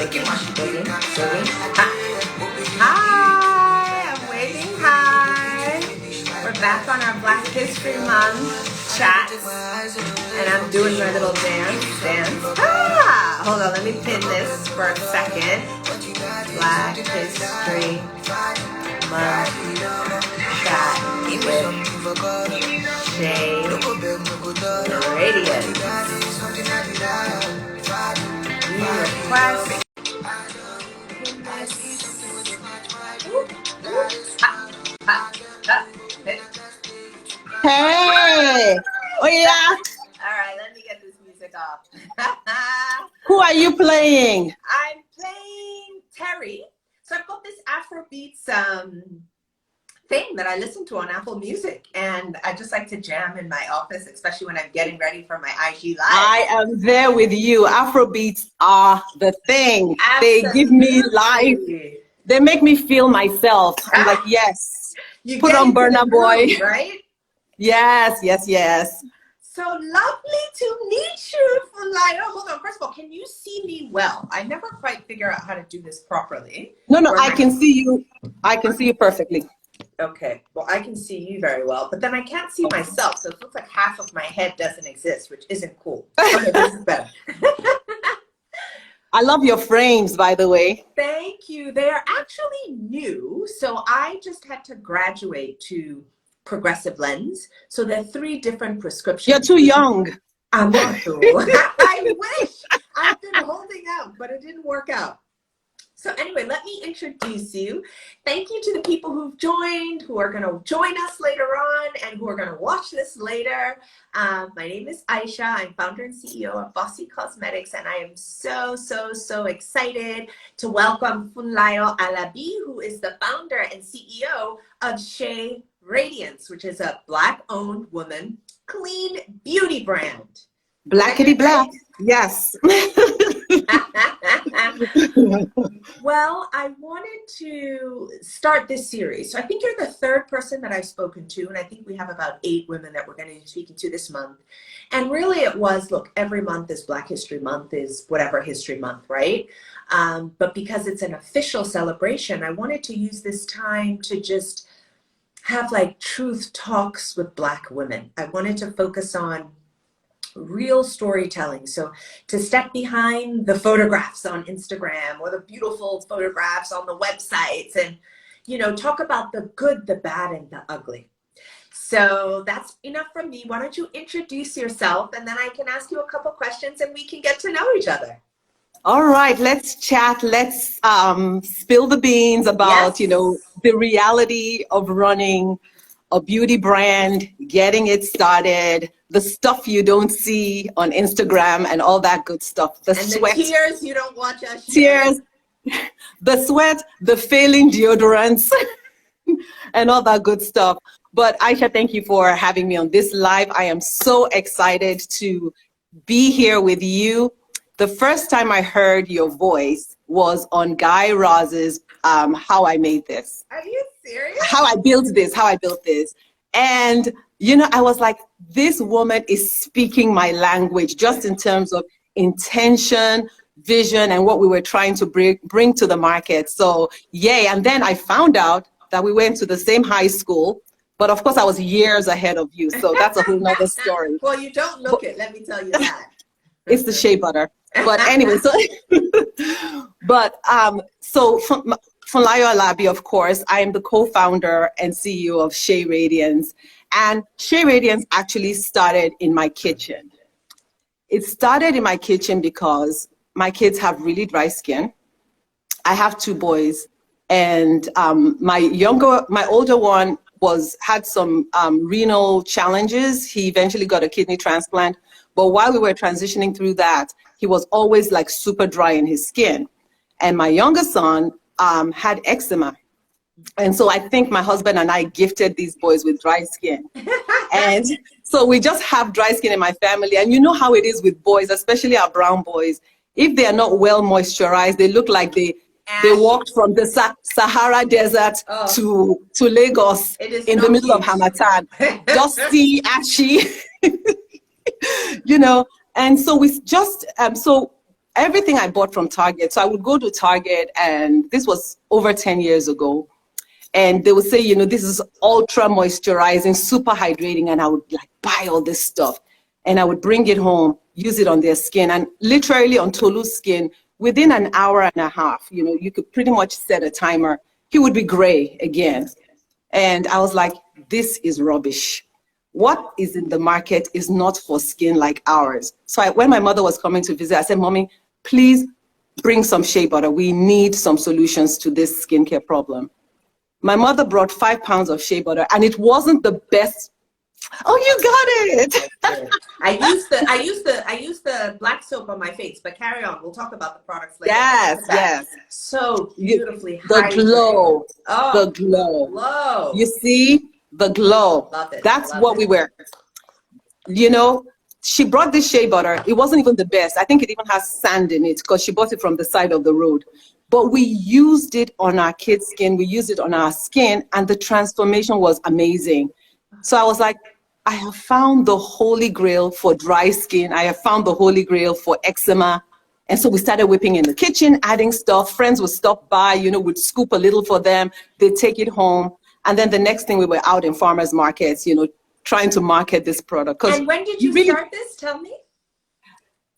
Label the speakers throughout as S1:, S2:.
S1: Hi, I'm waving hi. We're back on our Black History Month chat, and I'm doing my little dance. Hold on, let me pin this for a second. Black History Month chat with Shea Radiance. New request.
S2: Hey! Oh yeah!
S1: All right, let me get this music off.
S2: Who are you playing?
S1: I'm playing Terry. So I've got this Afrobeats thing that I listen to on Apple Music, and I just like to jam in my office, especially when I'm getting ready for my IG Live.
S2: I am there with you. Afrobeats are the thing.
S1: Absolutely.
S2: They give me life. They make me feel myself. I'm like, yes.
S1: You
S2: put on Burna Boy.
S1: Groove, right?
S2: Yes.
S1: So lovely to meet you, Funlayo. Hold on. First of all, can you see me well? I never quite figure out how to do this properly.
S2: No, I can see you. I can see you perfectly.
S1: Okay, well, I can see you very well, but then I can't see myself, so it looks like half of my head doesn't exist, which isn't cool. Okay, this is better.
S2: I love your frames, by the way.
S1: Thank you. They are actually new, so I just had to graduate to progressive lens, so there are 3 different prescriptions.
S2: You're too young.
S1: I'm not too. I wish. I've been holding out, but it didn't work out. So anyway, let me introduce you. Thank you to the people who've joined, who are going to join us later on, and who are going to watch this later. My name is Aisha. I'm founder and CEO of Bossy Cosmetics, and I am so excited to welcome Funlayo Alabi, who is the founder and CEO of Shea Radiance, which is a Black-owned woman clean beauty brand.
S2: Blackity black. Yes.
S1: Well, I wanted to start this series. So I think you're the 3rd person that I've spoken to, and I think we have about 8 women that we're going to be speaking to this month. And really it was, look, every month is Black History Month, is whatever history month, right? But because it's an official celebration, I wanted to use this time to just have like truth talks with Black women. I wanted to focus on real storytelling. So to step behind the photographs on Instagram or the beautiful photographs on the websites and, you know, talk about the good, the bad, and the ugly. So that's enough from me. Why don't you introduce yourself, and then I can ask you a couple questions and we can get to know each other.
S2: All right, let's chat. Let's spill the beans about, you know, the reality of running a beauty brand, getting it started, the stuff you don't see on Instagram and all that good stuff. The sweat.
S1: The tears you don't watch us share.
S2: Tears, the sweat, the failing deodorants, and all that good stuff. But Aisha, thank you for having me on this live. I am so excited to be here with you. The first time I heard your voice was on Guy Raz's How I Made This.
S1: Are you serious?
S2: How I built this. And, you know, I was like, this woman is speaking my language just in terms of intention, vision, and what we were trying to bring to the market. So, yay. And then I found out that we went to the same high school. But of course, I was years ahead of you. So that's a whole nother story.
S1: Well, you don't look it. Let me tell you that.
S2: It's the shea butter. But anyway, so Funlayo Alabi, of course, I am the co-founder and CEO of Shea Radiance. And Shea Radiance actually started in my kitchen. It started in my kitchen because my kids have really dry skin. I have 2 boys, and my older one had some renal challenges. He eventually got a kidney transplant. But while we were transitioning through that, he was always like super dry in his skin. And my younger son had eczema. And so I think my husband and I gifted these boys with dry skin. And so we just have dry skin in my family. And you know how it is with boys, especially our brown boys. If they are not well moisturized, they look like they walked from the Sahara Desert to Lagos in the middle of Hamatan. Dusty, ashy. You know, and so we just, so everything I bought from Target. So I would go to Target, and this was over 10 years ago. And they would say, you know, this is ultra moisturizing, super hydrating. And I would like buy all this stuff. And I would bring it home, use it on their skin. And literally on Tolu's skin, within an hour and a half, you know, you could pretty much set a timer. He would be gray again. And I was like, this is rubbish. What is in the market is not for skin like ours. So when my mother was coming to visit, I said, Mommy, please bring some shea butter. We need some solutions to this skincare problem. My mother brought 5 pounds of shea butter, and it wasn't the best. Oh, you got it.
S1: I use the black soap on my face, but carry on. We'll talk about the products later.
S2: Yes.
S1: So beautifully
S2: the glow.
S1: Oh,
S2: the glow.
S1: Glow.
S2: You see the glow.
S1: Love it.
S2: That's what we were. You know, she brought this shea butter. It wasn't even the best. I think it even has sand in it because she bought it from the side of the road. But we used it on our kids' skin. We used it on our skin, and the transformation was amazing. So I was like, I have found the holy grail for dry skin. I have found the holy grail for eczema. And so we started whipping in the kitchen, adding stuff. Friends would stop by, you know, would scoop a little for them. They'd take it home. And then the next thing, we were out in farmers markets, you know, trying to market this product.
S1: And when did you start this? Tell me.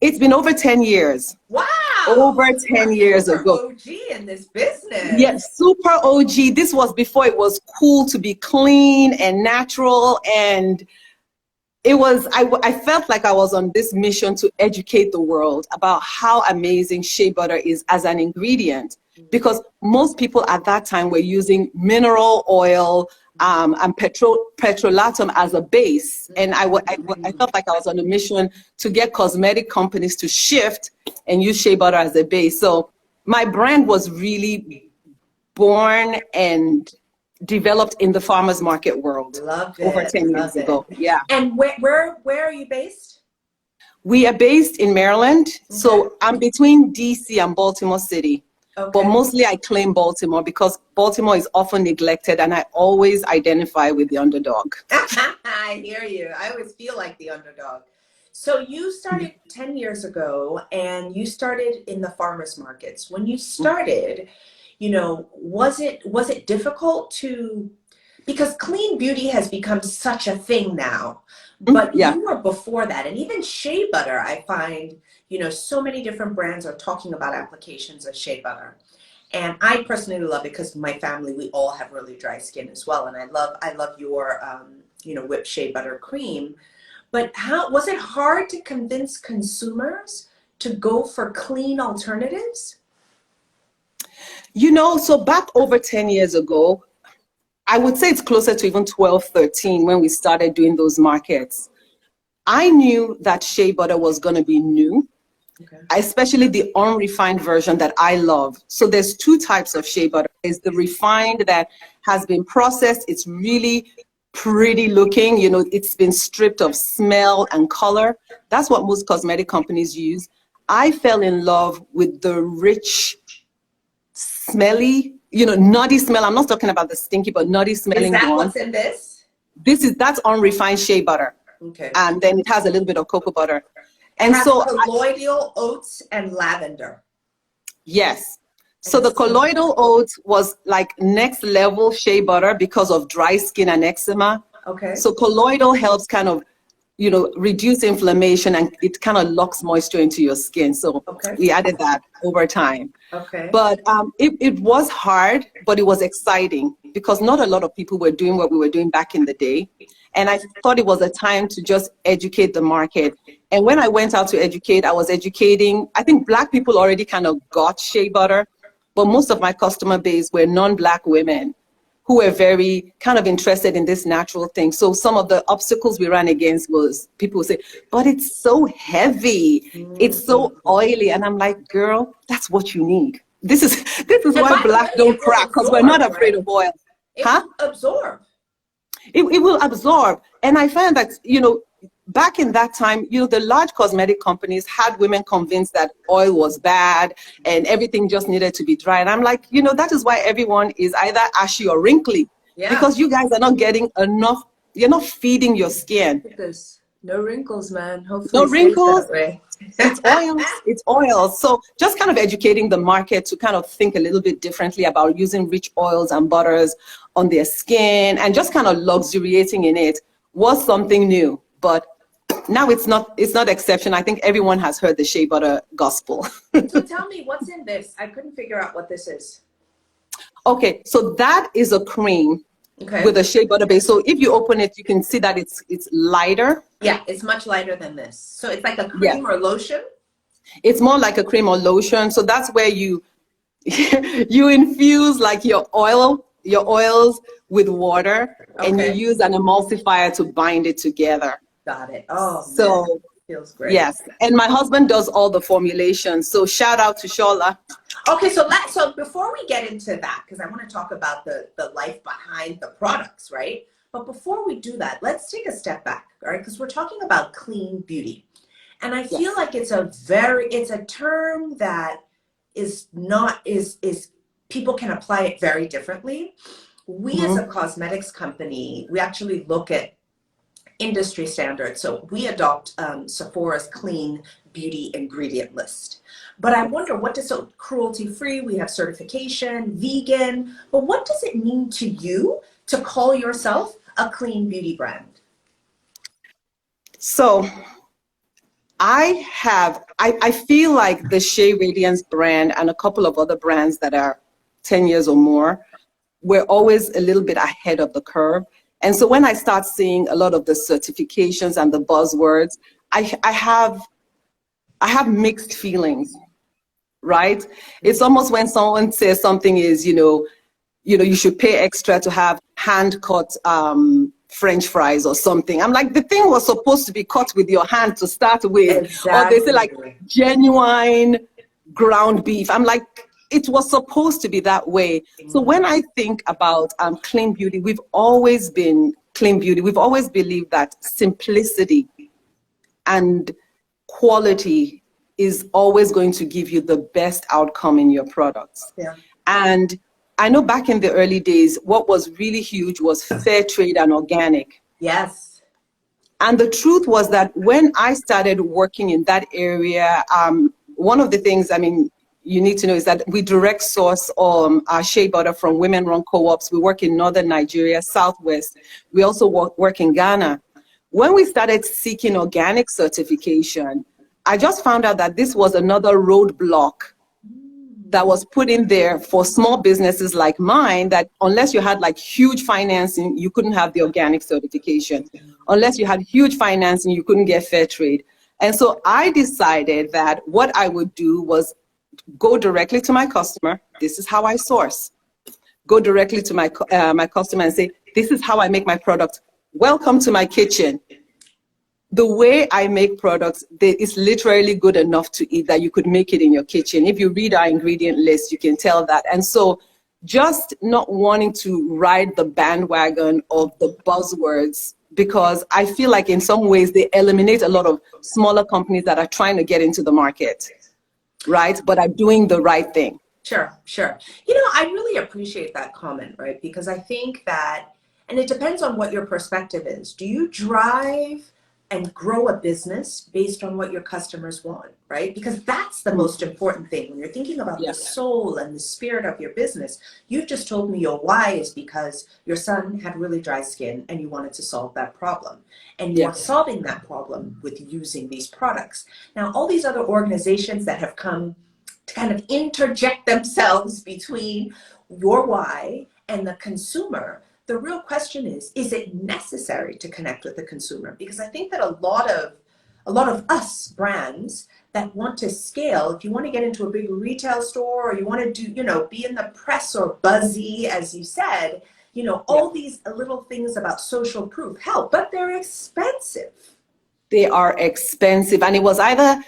S2: It's been over 10 years.
S1: Wow.
S2: Over 10 years ago.
S1: OG in this business.
S2: Yes, super OG. This was before it was cool to be clean and natural. And it was, I felt like I was on this mission to educate the world about how amazing shea butter is as an ingredient. Because most people at that time were using mineral oil, and petrolatum as a base. And I felt like I was on a mission to get cosmetic companies to shift and use shea butter as a base. So my brand was really born and developed in the farmers market world.
S1: Love it.
S2: Over 10 years ago. Yeah.
S1: And where are you based?
S2: We are based in Maryland. Okay. So I'm between DC and Baltimore City. Okay. But mostly I claim Baltimore because Baltimore is often neglected, and I always identify with the underdog.
S1: I hear you. I always feel like the underdog. So you started 10 years ago, and you started in the farmers markets. When you started, you know, was it difficult to, because clean beauty has become such a thing now, but you were before that. And even shea butter, I find, you know, so many different brands are talking about applications of shea butter. And I personally love it because my family, we all have really dry skin as well. And I love your, you know, whipped shea butter cream. But how was it hard to convince consumers to go for clean alternatives?
S2: You know, so back over 10 years ago, I would say it's closer to even 12, 13 when we started doing those markets. I knew that shea butter was going to be new. Okay. Especially the unrefined version that I love. So there's two types of shea butter. There's the refined that has been processed. It's really pretty looking. You know, it's been stripped of smell and color. That's what most cosmetic companies use. I fell in love with the rich, smelly, you know, nutty smell. I'm not talking about the stinky, but nutty smelling one.
S1: Is that what's in this?
S2: That's unrefined shea butter. Okay. And then it has a little bit of cocoa butter. And so
S1: colloidal oats and lavender.
S2: Yes. So the colloidal oats was like next level shea butter because of dry skin and eczema. Okay. So colloidal helps kind of, you know, reduce inflammation, and it kind of locks moisture into your skin. So we added that over time. Okay. But it was hard, but it was exciting because not a lot of people were doing what we were doing back in the day. And I thought it was a time to just educate the market. And when I went out to educate, I was educating, I think Black people already kind of got shea butter, but most of my customer base were non-Black women who were very kind of interested in this natural thing. So some of the obstacles we ran against was people would say, but it's so heavy, it's so oily. And I'm like, girl, that's what you need. This is why Black don't crack, because we're not afraid of oil.
S1: It will absorb.
S2: It will absorb. And I find that, you know, back in that time, you know, the large cosmetic companies had women convinced that oil was bad and everything just needed to be dry. And I'm like, you know, that is why everyone is either ashy or wrinkly. Yeah. Because you guys are not getting enough, you're not feeding your skin.
S1: Look at this. No wrinkles, man. Hopefully
S2: no wrinkles. It's oils. It's oils. So just kind of educating the market to kind of think a little bit differently about using rich oils and butters on their skin and just kind of luxuriating in it was something new. But now it's not exception. I think everyone has heard the shea butter gospel.
S1: So tell me, what's in this? I couldn't figure out what this is.
S2: Okay, so that is a cream
S1: Okay.
S2: with a shea butter base. So if you open it, you can see that it's lighter.
S1: Yeah, it's much lighter than this. So it's like a cream
S2: Yeah.
S1: or lotion?
S2: It's more like a cream or lotion. So that's where you you infuse like your oils with water, and you
S1: Okay.
S2: use an emulsifier to bind it together.
S1: Got it. Oh,
S2: So
S1: man. Feels great.
S2: yes, and my husband does all the formulations. So shout out to Shola.
S1: Okay, so before we get into that, because I want to talk about the life behind the products, right? But before we do that, let's take a step back, all right? Because we're talking about clean beauty. And I feel
S2: Yes.
S1: like it's a term that is people can apply it very differently. We as a cosmetics company, we actually look at industry standards. So we adopt Sephora's clean beauty ingredient list. But I wonder, so cruelty-free, we have certification, vegan, but what does it mean to you to call yourself a clean beauty brand?
S2: So I feel like the Shea Radiance brand and a couple of other brands that are 10 years or more, we're always a little bit ahead of the curve. And so when I start seeing a lot of the certifications and the buzzwords, I have mixed feelings, right? It's almost when someone says something is, you should pay extra to have hand-cut French fries or something. I'm like, the thing was supposed to be cut with your hand to start with.
S1: Exactly.
S2: Or they say like genuine ground beef. I'm like, it was supposed to be that way. So when I think about clean beauty, we've always been clean beauty. We've always believed that simplicity and quality is always going to give you the best outcome in your products.
S1: Yeah.
S2: And I know back in the early days, what was really huge was fair trade and organic.
S1: Yes.
S2: And the truth was that when I started working in that area, one of the things, you need to know is that we direct source our shea butter from women-run co-ops. We work in northern Nigeria, southwest. We also work in Ghana. When we started seeking organic certification, I just found out that this was another roadblock that was put in there for small businesses like mine, that unless you had like huge financing, you couldn't have the organic certification. Unless you had huge financing, you couldn't get fair trade. And so I decided that what I would do was go directly to my customer. This is how I source. Go directly to my customer and say, this is how I make my product. Welcome to my kitchen. The way I make products, it's literally good enough to eat that you could make it in your kitchen. If you read our ingredient list, you can tell that. And so just not wanting to ride the bandwagon of the buzzwords, because I feel like in some ways they eliminate a lot of smaller companies that are trying to get into the market, right? But are doing the right thing.
S1: Sure. I really appreciate that comment, right? Because I think that, and it depends on what your perspective is. Do you drive and grow a business based on what your customers want, right? Because that's the most important thing. When you're thinking about the soul and the spirit of your business, you just told me your why is because your son had really dry skin and you wanted to solve that problem. And you are solving that problem with using these products. Now, all these other organizations that have come to kind of interject themselves between your why and the consumer, the real question is it necessary to connect with the consumer? Because I think that a lot of us brands that want to scale, if you want to get into a big retail store or you want to do, be in the press or buzzy, as you said, all these little things about social proof help, but they're expensive.
S2: They are expensive. And it was either,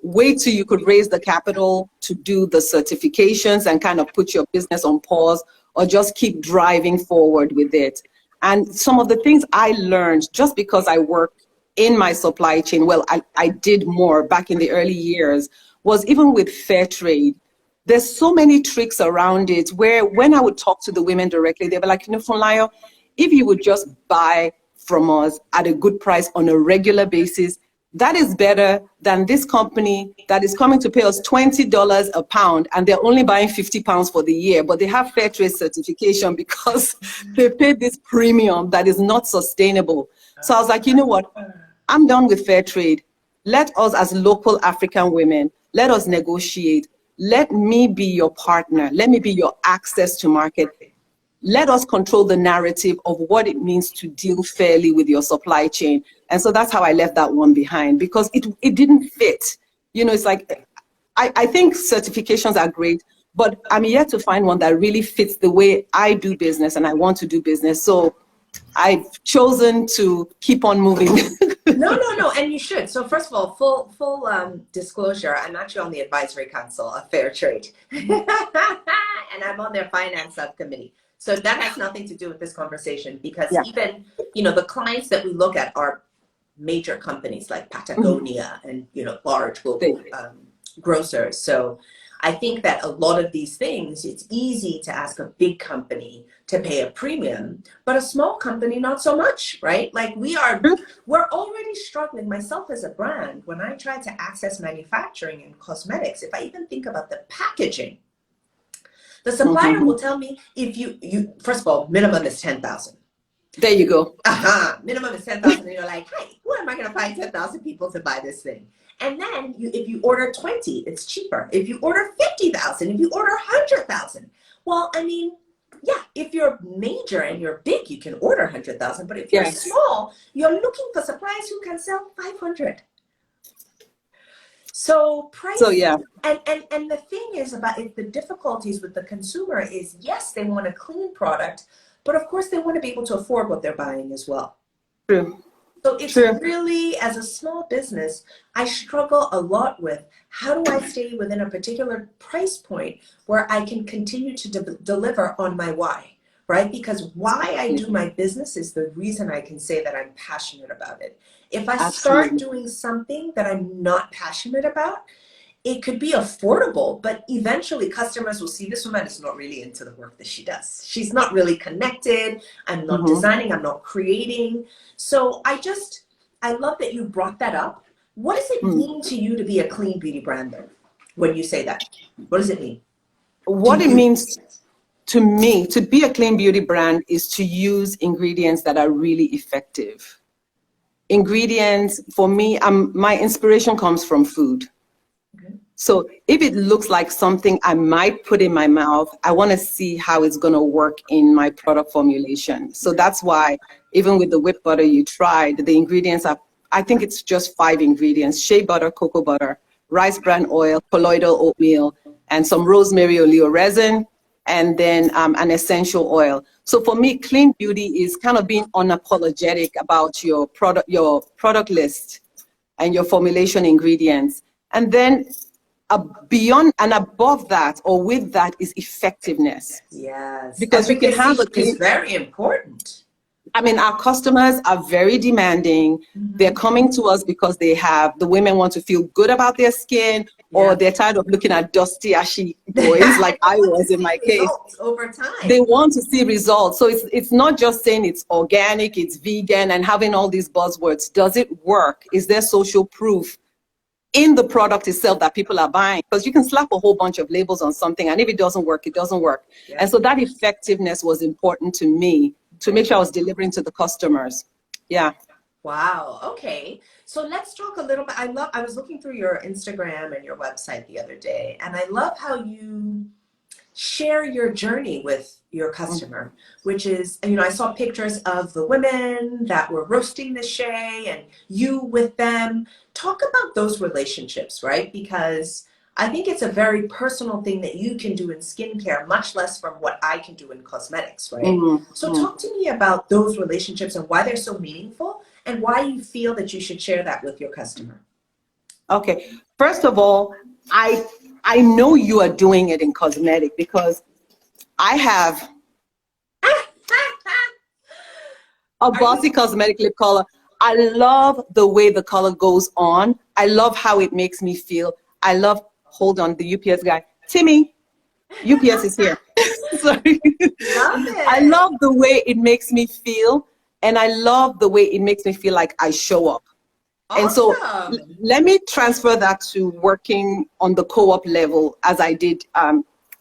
S2: wait till you could raise the capital to do the certifications and kind of put your business on pause, or just keep driving forward with it. And some of the things I learned just because I worked in my supply chain, I did more back in the early years, was even with fair trade. There's so many tricks around it where when I would talk to the women directly, they were like, Funlayo, if you would just buy from us at a good price on a regular basis, that is better than this company that is coming to pay us $20 a pound, and they're only buying 50 pounds for the year, but they have fair trade certification because they paid this premium that is not sustainable. So I was like, you know what? I'm done with fair trade. Let us, as local African women, let us negotiate. Let me be your partner. Let me be your access to market. Let us control the narrative of what it means to deal fairly with your supply chain. And so that's how I left that one behind, because it didn't fit. You know, it's like, I think certifications are great, but I'm yet to find one that really fits the way I do business and I want to do business. So I've chosen to keep on moving.
S1: No, and you should. So first of all, full disclosure, I'm actually on the advisory council of Fair Trade, and I'm on their finance subcommittee. So that has nothing to do with this conversation, because even, you know, the clients that we look at are major companies like Patagonia and, you know, large global grocers. So I think that a lot of these things, it's easy to ask a big company to pay a premium, but a small company, not so much, right? Like we're already struggling, myself as a brand, when I try to access manufacturing and cosmetics. If I even think about the packaging, the supplier will tell me, if you first of all, minimum is 10,000.
S2: There you go.
S1: Minimum is 10,000, and you're like, hey, who am I going to find 10,000 people to buy this thing? And then if you order 20, it's cheaper. If you order 50,000, if you order 100,000, well, I mean, yeah, if you're major and you're big, you can order 100,000. But if you're small, you're looking for suppliers who can sell 500. So price, and the thing is about it, the difficulties with the consumer is, yes, they want a clean product, but of course they want to be able to afford what they're buying as well.
S2: True.
S1: So it's really, as a small business, I struggle a lot with how do I stay within a particular price point where I can continue to deliver on my why, right? Because why I do my business is the reason I can say that I'm passionate about it. If I start doing something that I'm not passionate about, it could be affordable, but eventually customers will see this woman is not really into the work that she does. She's not really connected. I'm not designing. I'm not creating. So I love that you brought that up. What does it mean to you to be a clean beauty brand then, when you say that? What does it mean?
S2: What it means to me to be a clean beauty brand is to use ingredients that are really effective. Ingredients, for me, my inspiration comes from food. So if it looks like something I might put in my mouth, I want to see how it's going to work in my product formulation. So that's why even with the whipped butter you tried, the ingredients are, I think it's just 5 ingredients: shea butter, cocoa butter, rice bran oil, colloidal oatmeal, and some rosemary oleo resin, and then an essential oil. So for me, clean beauty is kind of being unapologetic about your product list and your formulation ingredients. And then beyond and above that, or with that, is effectiveness.
S1: Yes,
S2: because you can have
S1: is very important.
S2: I mean, our customers are very demanding. They're coming to us because the women want to feel good about their skin, or they're tired of looking at dusty, ashy boys like I was in my case.
S1: Over time,
S2: they want to see results. So it's not just saying it's organic, it's vegan, and having all these buzzwords. Does it work? Is there social proof in the product itself that people are buying? Because you can slap a whole bunch of labels on something, and if it doesn't work, it doesn't work. And so that effectiveness was important to me, to make sure I was delivering to the customers.
S1: Wow. Okay. So let's talk a little bit. I was looking through your Instagram and your website the other day, and I love how you share your journey with your customer, which is, you know, I saw pictures of the women that were roasting the shea and you with them. Talk about those relationships, right? Because I think it's a very personal thing that you can do in skincare, much less from what I can do in cosmetics, right? So talk to me about those relationships and why they're so meaningful and why you feel that you should share that with your customer. Okay.
S2: First of all, I know you are doing it in cosmetic because I have a Bossy Cosmetic lip color. I love the way the color goes on. I love how it makes me feel. I love, hold on, the UPS guy. Timmy, UPS is here. Sorry. I love the way it makes me feel, and I love the way it makes me feel like I show up. And so
S1: Awesome.
S2: let me transfer that to working on the co-op level as I did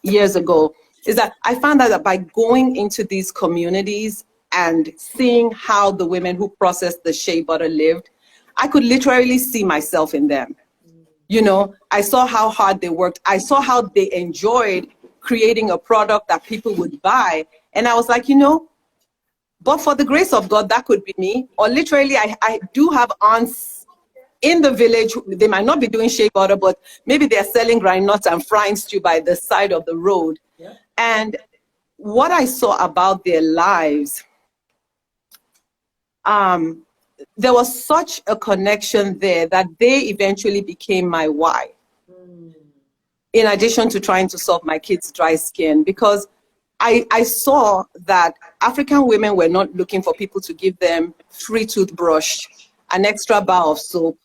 S2: years ago, is that I found out that by going into these communities and seeing how the women who processed the shea butter lived, I could literally see myself in them. You know, I saw how hard they worked. I saw how they enjoyed creating a product that people would buy. And I was like, you know, but for the grace of God, that could be me. Or literally, I do have aunts in the village. They might not be doing shea butter, but maybe they're selling groundnuts and frying stew by the side of the road.
S1: Yeah.
S2: And what I saw about their lives, there was such a connection there that they eventually became my why. In addition to trying to solve my kids' dry skin, because I saw that African women were not looking for people to give them free toothbrush, an extra bar of soap.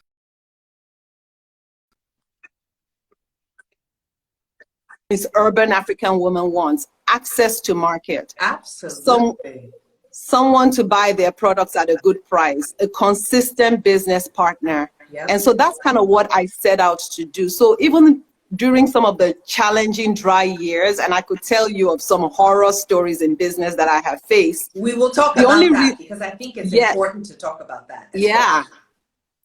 S2: This urban African woman wants access to market.
S1: Absolutely.
S2: Someone to buy their products at a good price, a consistent business partner.
S1: Yep.
S2: And so that's kind of what I set out to do. So even during some of the challenging dry years, and I could tell you of some horror stories in business that I have faced.
S1: We will talk about that because I think it's important to talk about that.
S2: Yeah.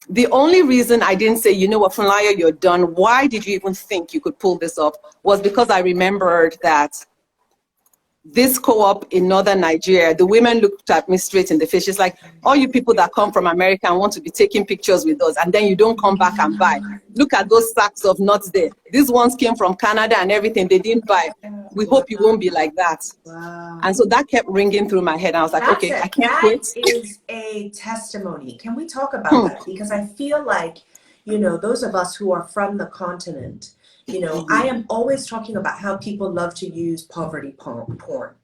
S2: The only reason I didn't say, you know what, Funlayo, you're done. Why did you even think you could pull this off? Was because I remembered that this co-op in northern Nigeria, the women looked at me straight in the face. It's like, all you people that come from America and want to be taking pictures with us, and then you don't come back and buy. Look at those sacks of nuts there. These ones came from Canada and everything. They didn't buy. We hope you won't be like that.
S1: Wow.
S2: And so that kept ringing through my head. I was like, okay, I can't quit.
S1: That is a testimony. Can we talk about that? Because I feel like, you know, those of us who are from the continent, you know, I am always talking about how people love to use poverty porn,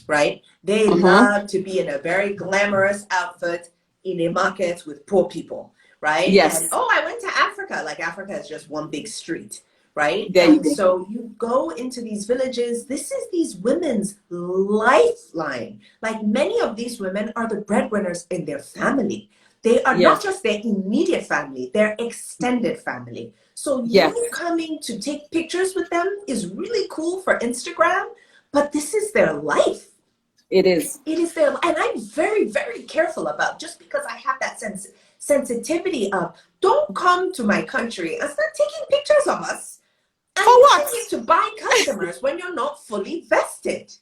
S1: right? They love to be in a very glamorous outfit in a market with poor people, right?
S2: Yes.
S1: And, oh, I went to Africa. Like Africa is just one big street, right?
S2: There
S1: And so you go into these villages. This is these women's lifeline. Like many of these women are the breadwinners in their family. They are not just their immediate family, their extended family. So you coming to take pictures with them is really cool for Instagram, but this is their life.
S2: It is.
S1: It is their life. And I'm very, very careful about, just because I have that sensitivity of, don't come to my country and start taking pictures of us. And
S2: for what?
S1: To buy customers when you're not fully vested.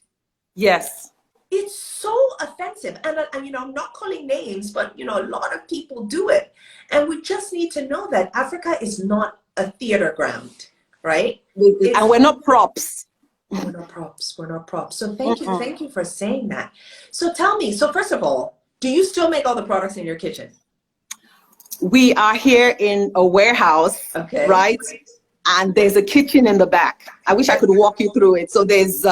S2: Yes.
S1: It's so offensive. And you know, I'm not calling names, but, you know, a lot of people do it. And we just need to know that Africa is not a theater ground, right?
S2: And we're not props.
S1: We're not props. We're not props. So thank you for saying that. So tell me, so first of all, do you still make all the products in your kitchen?
S2: We are here in a warehouse, right? And there's a kitchen in the back. I wish I could walk you through it. So there's,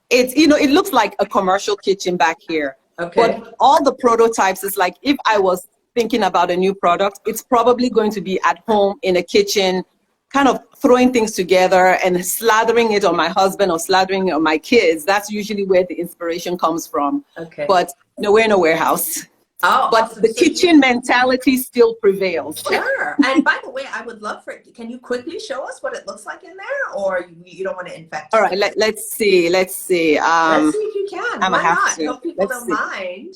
S2: it's, you know, it looks like a commercial kitchen back here. But all the prototypes is like, if I was thinking about a new product, it's probably going to be at home in a kitchen, kind of throwing things together and slathering it on my husband or slathering it on my kids. That's usually where the inspiration comes from. But no, we're in a warehouse. But
S1: awesome.
S2: the kitchen mentality still prevails.
S1: Sure. And by the way, I would love for it. Can you quickly show us what it looks like in there, or you don't want to infect?
S2: All right, let's see.
S1: Let's see if you can.
S2: I'm
S1: Why
S2: have
S1: not?
S2: to.
S1: Hope people don't mind.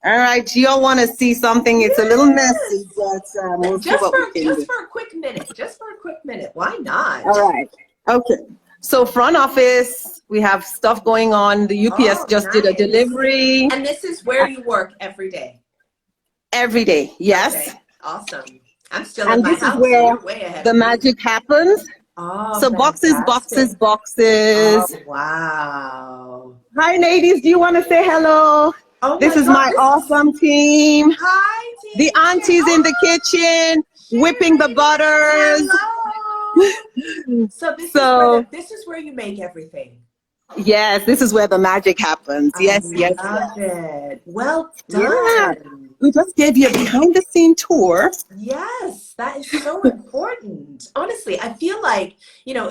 S2: All right, you all want to see something? It's a little messy, but we'll see what we can do.
S1: Just for a quick minute. Just for a quick minute. Why not?
S2: All right. Okay. So front office, we have stuff going on. The UPS just did a delivery.
S1: And this is where you work every day?
S2: Every day, yes.
S1: Okay. Awesome. I'm still
S2: and
S1: in my
S2: this
S1: house.
S2: is where
S1: So way ahead
S2: the magic happens.
S1: Oh,
S2: so boxes.
S1: Oh, wow.
S2: Hi, ladies. Do you want to say hello?
S1: Oh,
S2: this is my awesome team.
S1: Hi, team.
S2: The aunties in the kitchen, whipping the butters.
S1: Hello. So this is where you make everything.
S2: Yes, this is where the magic happens. Yes.
S1: Love it. Well done.
S2: Yeah. We just gave you a behind the scene tour.
S1: Yes, that is so important. Honestly, I feel like, you know,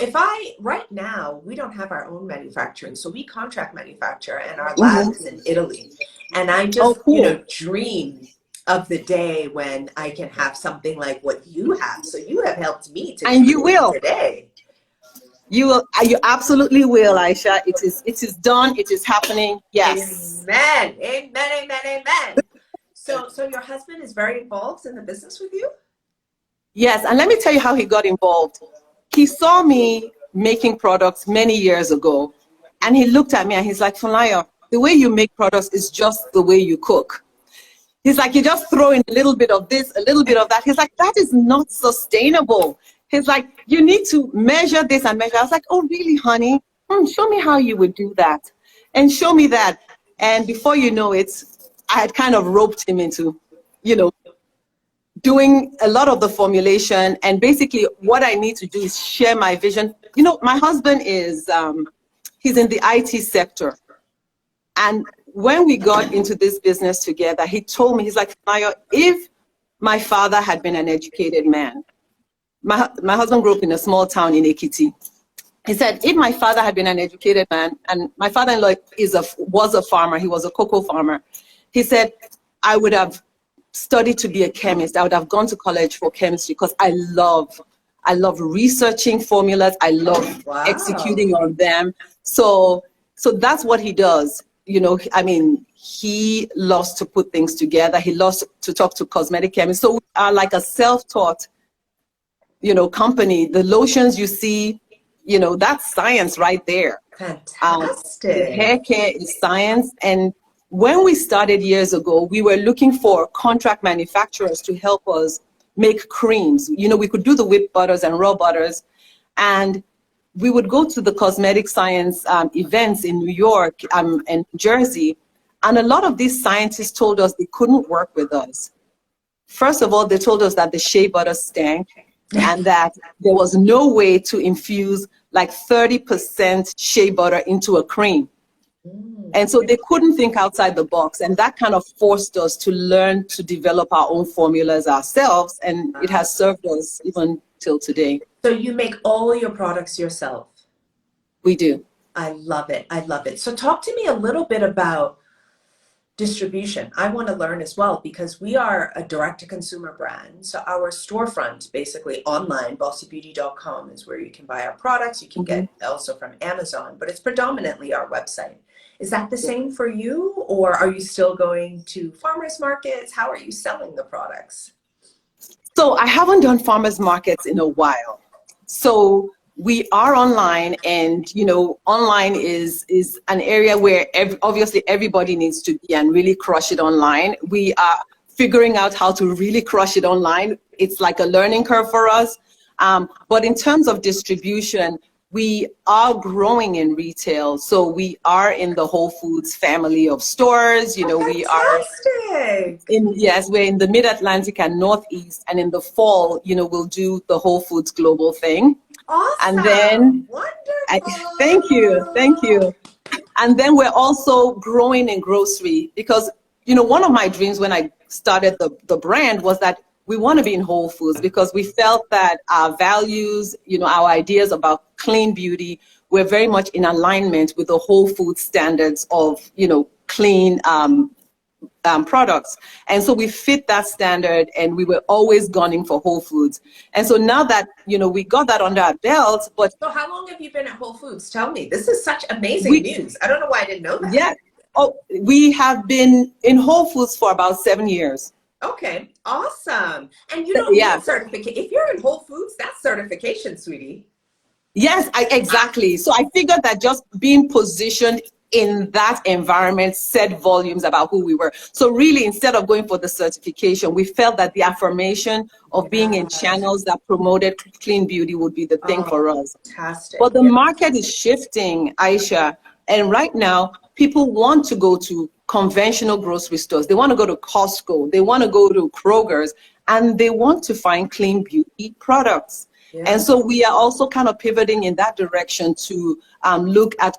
S1: right now, we don't have our own manufacturing. So we contract manufacture, and our lab is in Italy. And I just, you know, dream of the day when I can have something like what you have. So you have helped me to
S2: And you
S1: create
S2: will.
S1: today.
S2: You will. You absolutely will, Aisha. It is. It is done. It is happening. Yes.
S1: Amen. Amen. Amen. Amen. So your husband is very involved in the business with you?
S2: Yes. And let me tell you how he got involved. He saw me making products many years ago, and he looked at me and he's like, Funaya, the way you make products is just the way you cook. He's like, you just throw in a little bit of this, a little bit of that. He's like, that is not sustainable. He's like, you need to measure this and measure. I was like, oh, really, honey? Show me how you would do that. And show me that. And before you know it, I had kind of roped him into, doing a lot of the formulation. And basically what I need to do is share my vision. My husband is, he's in the IT sector. And when we got into this business together, he told me, he's like, Maya, if my father had been an educated man, my husband grew up in a small town in Ekiti. He said, if my father had been an educated man, and my father-in-law was a farmer, he was a cocoa farmer, he said, I would have studied to be a chemist. I would have gone to college for chemistry because I love researching formulas. I love executing on them. So that's what he does. He loves to put things together. He loves to talk to cosmetic chemists. So we are like a self-taught, company. The lotions you see, that's science right there.
S1: Fantastic.
S2: The hair care is science. And when we started years ago, we were looking for contract manufacturers to help us make creams. We could do the whipped butters and raw butters. And we would go to the cosmetic science events in New York and New Jersey, and a lot of these scientists told us they couldn't work with us. First of all, they told us that the shea butter stank and that there was no way to infuse like 30% shea butter into a cream. And so they couldn't think outside the box, and that kind of forced us to learn to develop our own formulas ourselves, and it has served us even till today.
S1: So you make all your products yourself?
S2: We do.
S1: I love it. I love it. So talk to me a little bit about distribution. I want to learn as well, because we are a direct-to-consumer brand. So our storefront, basically online, bossybeauty.com, is where you can buy our products. You can get also from Amazon, but it's predominantly our website. Is that the same for you, or are you still going to farmers markets? How are you selling the products?
S2: So I haven't done farmers markets in a while. So we are online, and online is an area where obviously everybody needs to be and really crush it online. We are figuring out how to really crush it online. It's like a learning curve for us. But in terms of distribution, we are growing in retail. So we are in the Whole Foods family of stores. We are we're in the Mid-Atlantic and Northeast, and in the fall, we'll do the Whole Foods global thing.
S1: Awesome.
S2: And then,
S1: wonderful.
S2: Thank you. And then we're also growing in grocery, because, one of my dreams when I started the brand was that we want to be in Whole Foods, because we felt that our values, our ideas about clean beauty were very much in alignment with the Whole Food standards of, clean products. And so we fit that standard, and we were always gunning for Whole Foods. And so now that, we got that under our belt, but...
S1: So how long have you been at Whole Foods? Tell me. This is such amazing news. I don't know why I didn't know that.
S2: Yeah. Oh, we have been in Whole Foods for about 7 years.
S1: Okay, awesome. And you don't need certification. If you're in Whole Foods, that's certification, sweetie.
S2: Yes, exactly. So I figured that just being positioned in that environment said volumes about who we were. So really, instead of going for the certification, we felt that the affirmation of being in channels that promoted clean beauty would be the thing for us.
S1: Fantastic.
S2: But the market is shifting, Aisha. And right now, people want to go to conventional grocery stores. They want to go to Costco. They want to go to Kroger's, and they want to find clean beauty products. Yeah. And so we are also kind of pivoting in that direction to look at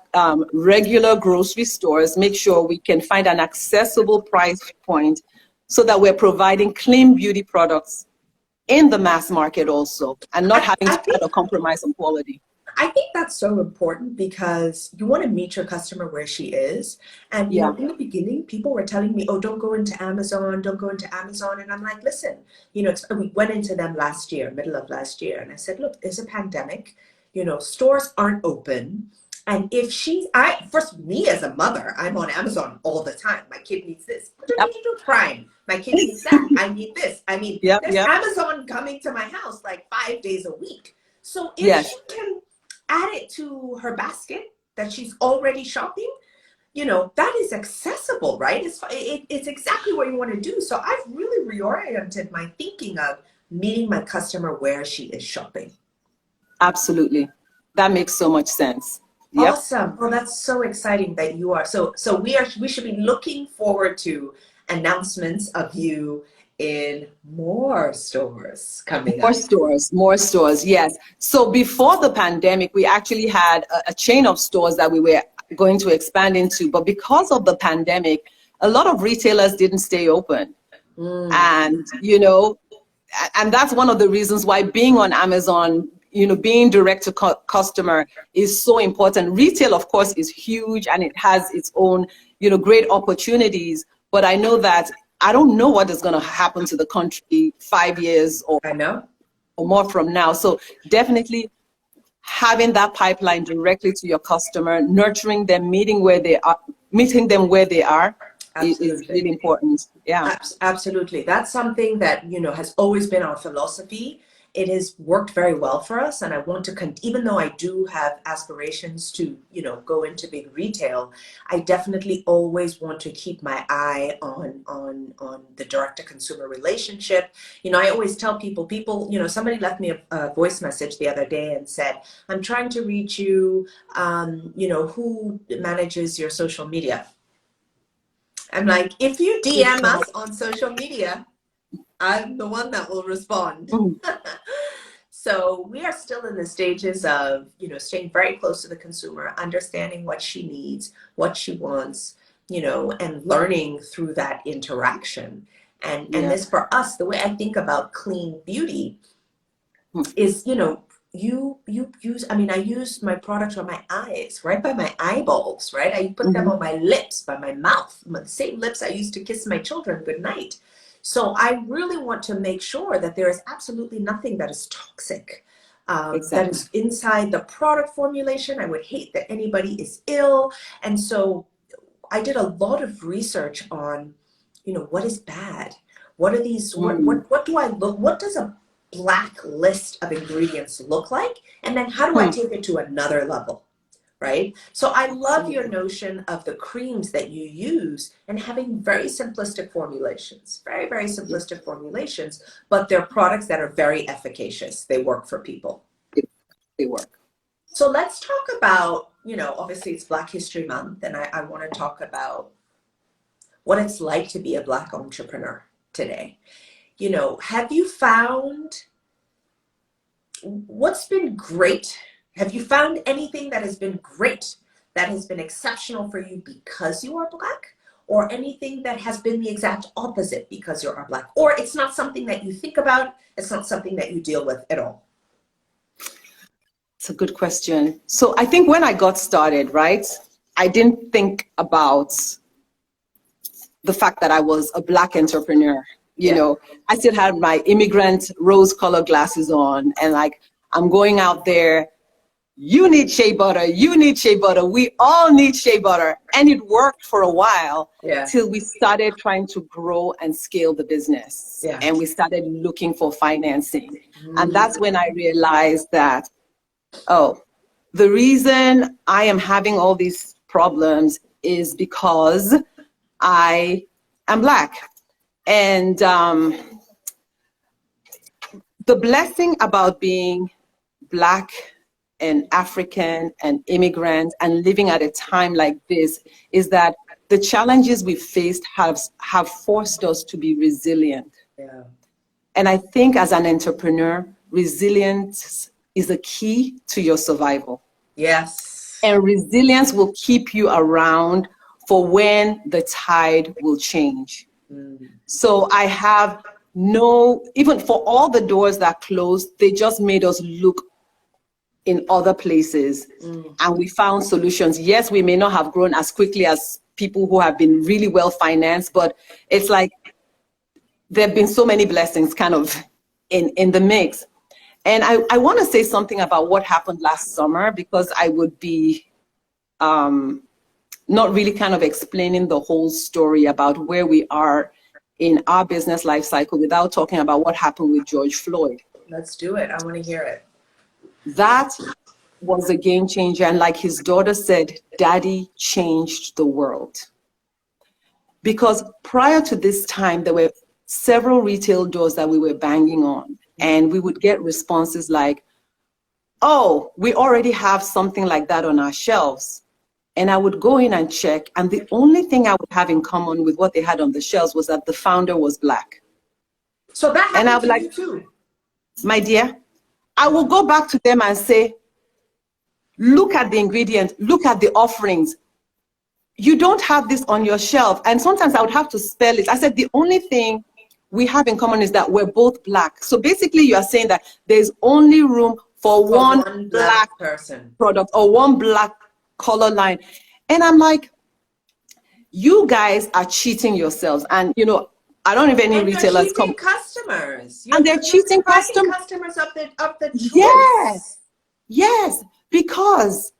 S2: regular grocery stores, make sure we can find an accessible price point so that we're providing clean beauty products in the mass market also, and not having to compromise on quality.
S1: I think that's so important because you want to meet your customer where she is. And,
S2: Yeah.
S1: in the beginning, people were telling me, oh, don't go into Amazon, don't go into Amazon. And I'm like, listen, we went into them last year, middle of last year. And I said, look, there's a pandemic, stores aren't open. And if first, me as a mother, I'm on Amazon all the time. My kid needs this.
S2: Yep.
S1: Prime. My kid needs that. I need this. I mean,
S2: Yep,
S1: there's
S2: yep.
S1: Amazon coming to my house like 5 days a week. So if
S2: Yes.
S1: she can add it to her basket that she's already shopping, that is accessible, right? It's exactly what you want to do. So I've really reoriented my thinking of meeting my customer where she is shopping.
S2: Absolutely. That makes so much sense. Yep.
S1: Awesome. Well, that's so exciting that you are. So we should be looking forward to announcements of you in more stores coming up.
S2: More stores, yes. So before the pandemic, we actually had a chain of stores that we were going to expand into. But because of the pandemic, a lot of retailers didn't stay open. And, and that's one of the reasons why being on Amazon, being direct to customer is so important. Retail, of course, is huge and it has its own, great opportunities. But I know that I don't know what is going to happen to the country 5 years or more from now. So definitely having that pipeline directly to your customer, nurturing them, meeting them where they are is really important. Yeah.
S1: Absolutely. That's something that, has always been our philosophy. It has worked very well for us. And I want to, even though I do have aspirations to, go into big retail, I definitely always want to keep my eye on the direct to consumer relationship. I always tell people, somebody left me a voice message the other day and said, I'm trying to reach you, who manages your social media? I'm like, if you DM us on social media, I'm the one that will respond. So we are still in the stages of, staying very close to the consumer, understanding what she needs, what she wants, and learning through that interaction. And this, for us, the way I think about clean beauty is, I use my products on my eyes, right by my eyeballs, right? I put them on my lips, by my mouth, the same lips I used to kiss my children goodnight. So I really want to make sure that there is absolutely nothing that is toxic, that is inside the product formulation. I would hate that anybody is ill. And so I did a lot of research on, what is bad? What are these, what do I look, what does a black list of ingredients look like? And then how do I take it to another level? Right? So I love your notion of the creams that you use and having very simplistic formulations, very, very simplistic formulations, but they're products that are very efficacious. They work for people.
S2: They work.
S1: So let's talk about, obviously it's Black History Month, and I want to talk about what it's like to be a Black entrepreneur today. Have you found what's been great? Have you found anything that has been great, that has been exceptional for you because you are Black, or anything that has been the exact opposite because you are Black? Or it's not something that you think about, it's not something that you deal with at all?
S2: It's a good question. So I think when I got started, right, I didn't think about the fact that I was a Black entrepreneur. I still had my immigrant rose-colored glasses on, and I'm going out there. You need shea butter. You need shea butter. We all need shea butter. And it worked for a while till we started trying to grow and scale the business. Yeah. And we started looking for financing. And that's when I realized that, the reason I am having all these problems is because I am Black. And the blessing about being Black and African and immigrant and living at a time like this is that the challenges we faced have forced us to be resilient. Yeah. And I think as an entrepreneur, resilience is a key to your survival.
S1: Yes.
S2: And resilience will keep you around for when the tide will change. So I have even for all the doors that closed, they just made us look in other places, and we found solutions. Yes, we may not have grown as quickly as people who have been really well financed, but it's like there have been so many blessings kind of in the mix. And I want to say something about what happened last summer, because I would be not really kind of explaining the whole story about where we are in our business life cycle without talking about what happened with George Floyd.
S1: Let's do it. I want to hear it.
S2: That was a game changer. And like his daughter said, Daddy changed the world. Because prior to this time, there were several retail doors that we were banging on, and we would get responses like, oh, we already have something like that on our shelves. And I would go in and check, and the only thing I would have in common with what they had on the shelves was that the founder was Black.
S1: So that happened
S2: and I'll be like,
S1: you too.
S2: My dear, I will go back to them and say, look at the ingredients, look at the offerings. You don't have this on your shelf. And sometimes I would have to spell it. I said, the only thing we have in common is that we're both Black. So basically you are saying that there's only room for one black
S1: person
S2: product or one Black color line. And I'm like, you guys are cheating yourselves. And you know, I don't have any retailers come.
S1: Customers.
S2: And they're cheating
S1: customers of the choice.
S2: Yes, because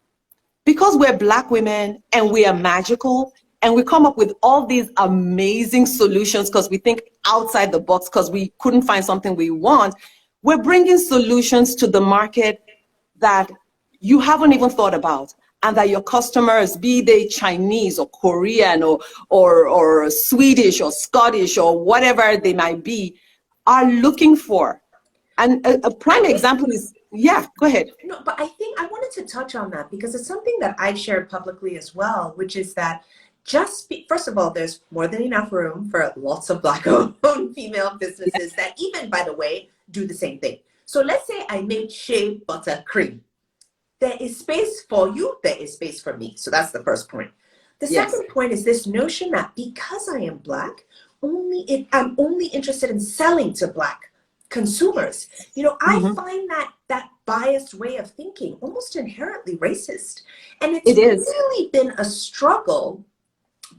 S2: we're Black women and we are magical, and we come up with all these amazing solutions because we think outside the box because we couldn't find something we want. We're bringing solutions to the market that you haven't even thought about, and that your customers, be they Chinese or Korean or Swedish or Scottish or whatever they might be, are looking for. And a prime example is, yeah, go ahead.
S1: No, but I think I wanted to touch on that because it's something that I've shared publicly as well, which is that first of all, there's more than enough room for lots of Black-owned female businesses that even, by the way, do the same thing. So let's say I made shea butter cream. There is space for you, there is space for me. So that's the first point. The second point is this notion that because I am Black, I'm only interested in selling to Black consumers. You know, I find that biased way of thinking almost inherently racist. And it's really been a struggle,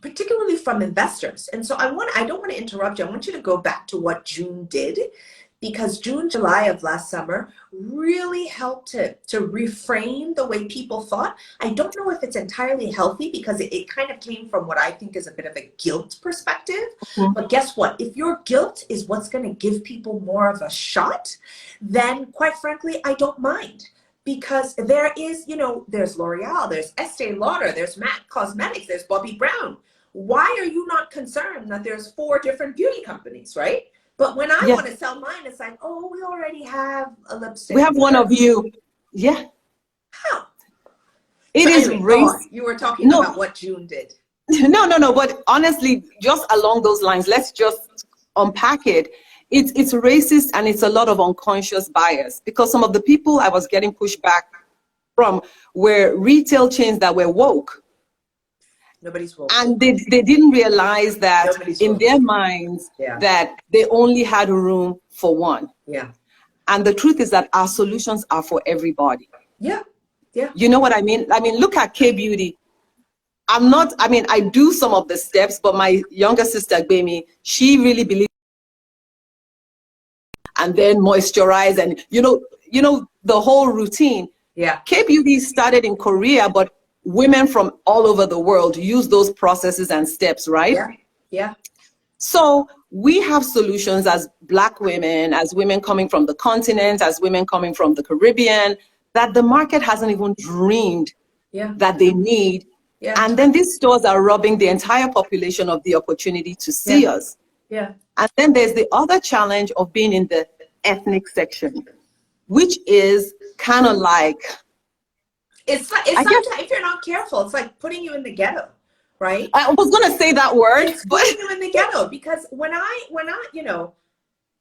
S1: particularly from investors. And so I don't want to interrupt you. I want you to go back to what June did, because June, July of last summer really helped to reframe the way people thought. I don't know if it's entirely healthy because it kind of came from what I think is a bit of a guilt perspective. But guess what? If your guilt is what's going to give people more of a shot, then quite frankly, I don't mind. Because there is, you know, there's L'Oreal, there's Estee Lauder, there's MAC Cosmetics, there's Bobbi Brown. Why are you not concerned that there's 4 different beauty companies, right? But when I want to sell mine, it's like, oh, we already have a lipstick.
S2: We have one of you. Yeah.
S1: How?
S2: It is race.
S1: You were talking about what June did.
S2: No. But honestly, just along those lines, let's just unpack it. It's racist, and it's a lot of unconscious bias, because some of the people I was getting pushback from were retail chains that were woke.
S1: Nobody's woke.
S2: And they didn't realize that in their minds that they only had room for one.
S1: Yeah.
S2: And the truth is that our solutions are for everybody.
S1: Yeah. Yeah.
S2: You know what I mean? I mean, look at K-Beauty. I do some of the steps, but my younger sister, Gbemi, she really believes, and then moisturize and, you know, the whole routine.
S1: Yeah.
S2: K-Beauty started in Korea, but women from all over the world use those processes and steps, right?
S1: Yeah. Yeah.
S2: So we have solutions as Black women, as women coming from the continent, as women coming from the Caribbean, that the market hasn't even dreamed that they need. Yeah. And then these stores are robbing the entire population of the opportunity to see us.
S1: Yeah.
S2: And then there's the other challenge of being in the ethnic section, which is kind of like,
S1: it's sometimes, if you're not careful, it's like putting you in the ghetto, right?
S2: I was going to say that word.
S1: It's putting you in the ghetto, because when I, you know,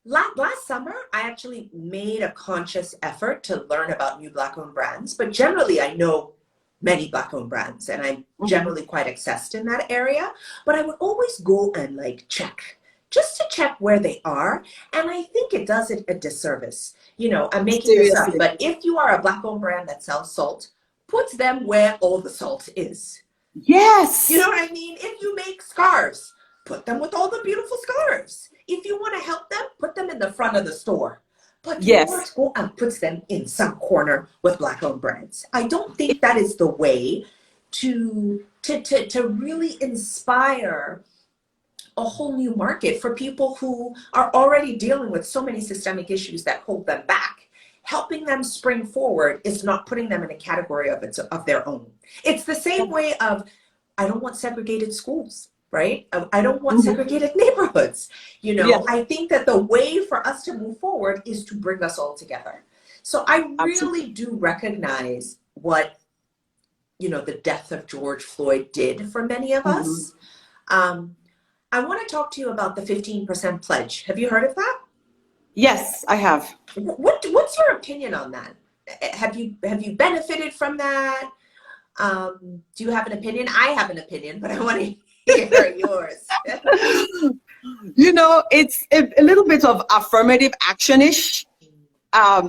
S1: last summer, I actually made a conscious effort to learn about new Black-owned brands. But generally, I know many Black-owned brands, and I'm generally quite obsessed in that area. But I would always go and like check, just to check where they are. And I think it does it a disservice. I'm making this up,
S2: Seriously.
S1: but if you are a Black-owned brand that sells salt, put them where all the salt is. You know
S2: Yes.
S1: what I mean? If you make scarves, put them with all the beautiful scarves. If you want to help them, put them in the front of the store. But do
S2: Yes.
S1: not go and put them in some corner with Black-owned brands. I don't think that is the way to really inspire a whole new market for people who are already dealing with so many systemic issues that hold them back. Helping them spring forward is not putting them in a category of their own. It's the same way of, I don't want segregated schools, right? I don't want
S2: Mhm.
S1: segregated neighborhoods.
S2: Yes,
S1: I think that the way for us to move forward is to bring us all together. So I
S2: absolutely.
S1: really do recognize what, the death of George Floyd did for many of
S2: Mhm.
S1: us. Um, I want to talk to you about the 15% pledge. Have you heard of that?
S2: Yes, I have.
S1: What's your opinion on that? Have you benefited from that? Do you have an opinion? I have an opinion, but I want to hear yours.
S2: It's a little bit of affirmative action-ish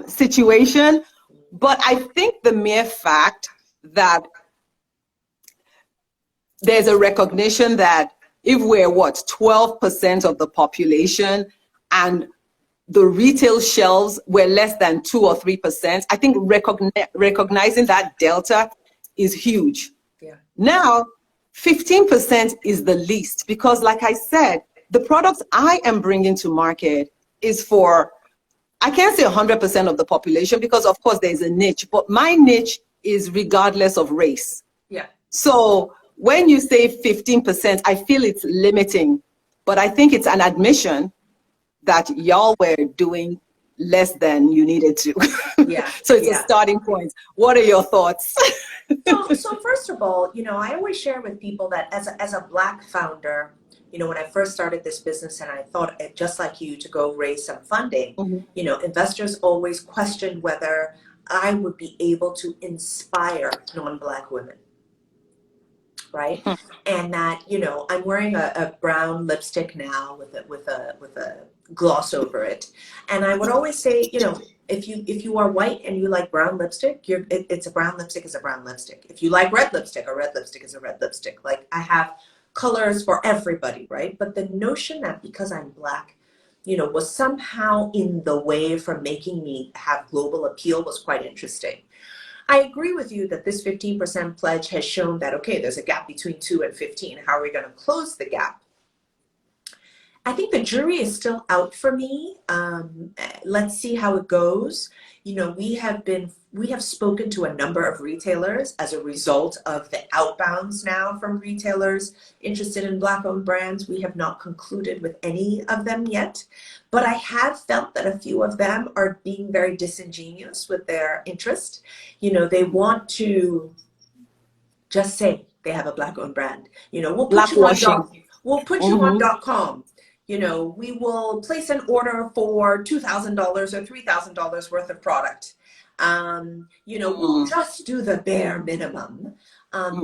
S2: situation, but I think the mere fact that there's a recognition that if we're 12% of the population and the retail shelves were less than 2 or 3%, I think recognizing that delta is huge.
S1: Yeah.
S2: Now, 15% is the least because, like I said, the products I am bringing to market is for, I can't say 100% of the population because, of course, there's a niche, but my niche is regardless of race.
S1: Yeah.
S2: So when you say 15%, I feel it's limiting, but I think it's an admission that y'all were doing less than you needed to.
S1: Yeah.
S2: So it's a
S1: Yeah.
S2: starting point. What are your thoughts?
S1: So first of all, I always share with people that as a Black founder, when I first started this business and I thought just like you to go raise some funding,
S2: Mhm.
S1: investors always questioned whether I would be able to inspire non-Black women, right? And that, I'm wearing a brown lipstick now with a gloss over it. And I would always say, if you are white and you like brown lipstick, it's a brown lipstick is a brown lipstick. If you like red lipstick, a red lipstick is a red lipstick. Like, I have colors for everybody, right? But the notion that because I'm Black, was somehow in the way from making me have global appeal was quite interesting. I agree with you that this 15% pledge has shown that, okay, there's a gap between 2 and 15. How are we going to close the gap? I think the jury is still out for me. Let's see how it goes. We have spoken to a number of retailers as a result of the outbounds now from retailers interested in Black-owned brands. We have not concluded with any of them yet, but I have felt that a few of them are being very disingenuous with their interest. They want to just say they have a Black-owned brand.
S2: Blackwashing.
S1: We'll put you on
S2: Mm-hmm.
S1: .com. We will place an order for $2,000 or $3,000 worth of product. We'll just do the bare minimum,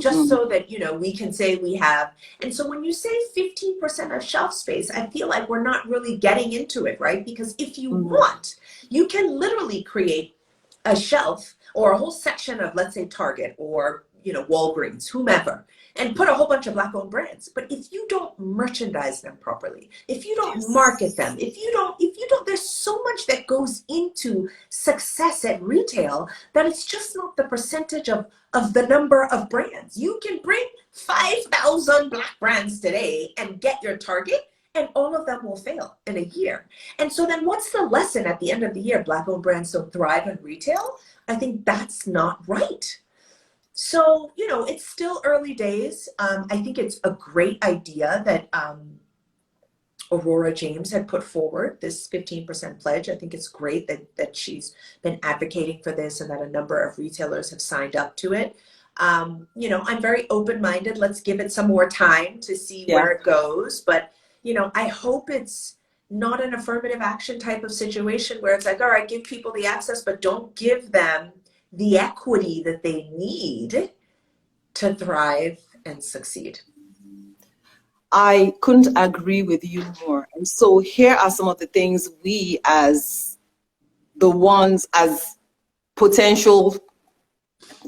S1: just
S2: Mm-mm.
S1: so that, we can say we have. And so when you say 15% of shelf space, I feel like we're not really getting into it, right? Because if you
S2: Mm-mm.
S1: want, you can literally create a shelf or a whole section of, let's say, Target or, Walgreens, whomever, and put a whole bunch of Black-owned brands. But if you don't merchandise them properly, if you don't market them, if you don't, there's so much that goes into success at retail that it's just not the percentage of the number of brands. You can bring 5,000 Black brands today and get your target, and all of them will fail in a year. And so then what's the lesson at the end of the year? Black-owned brands don't thrive in retail? I think that's not right. So, it's still early days. I think it's a great idea that Aurora James had put forward this 15% pledge. I think it's great that she's been advocating for this and that a number of retailers have signed up to it. I'm very open-minded. Let's give it some more time to see
S2: Yeah.
S1: where it goes. But, I hope it's not an affirmative action type of situation where it's like, all right, give people the access, but don't give them the equity that they need to thrive and succeed.
S2: I couldn't agree with you more. And so here are some of the things we as the ones as potential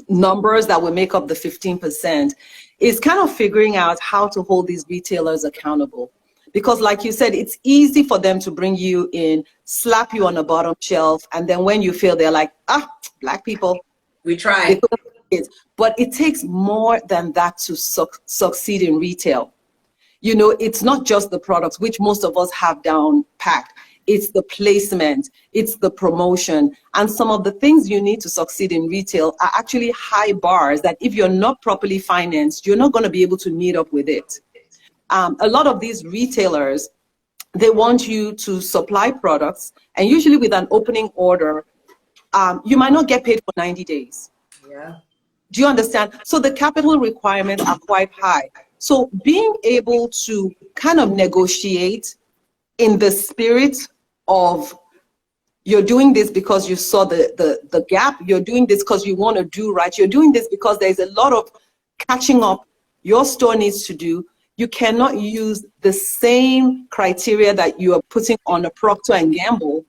S2: numbers that will make up the 15% is kind of figuring out how to hold these retailers accountable. Because like you said, it's easy for them to bring you in, slap you on the bottom shelf, and then when you fail, they're like, black people.
S1: We tried.
S2: But it takes more than that to succeed in retail. You know, it's not just the products, which most of us have down packed. It's the placement, it's the promotion. And some of the things you need to succeed in retail are actually high bars that if you're not properly financed, you're not going to be able to meet up with it. A lot of these retailers, they want you to supply products, and usually with an opening order, you might not get paid for 90 days.
S1: Yeah.
S2: Do you understand? So the capital requirements are quite high. So being able to kind of negotiate in the spirit of you're doing this because you saw the gap, you're doing this because you want to do right, you're doing this because there's a lot of catching up your store needs to do. You cannot use the same criteria that you are putting on a Procter and Gamble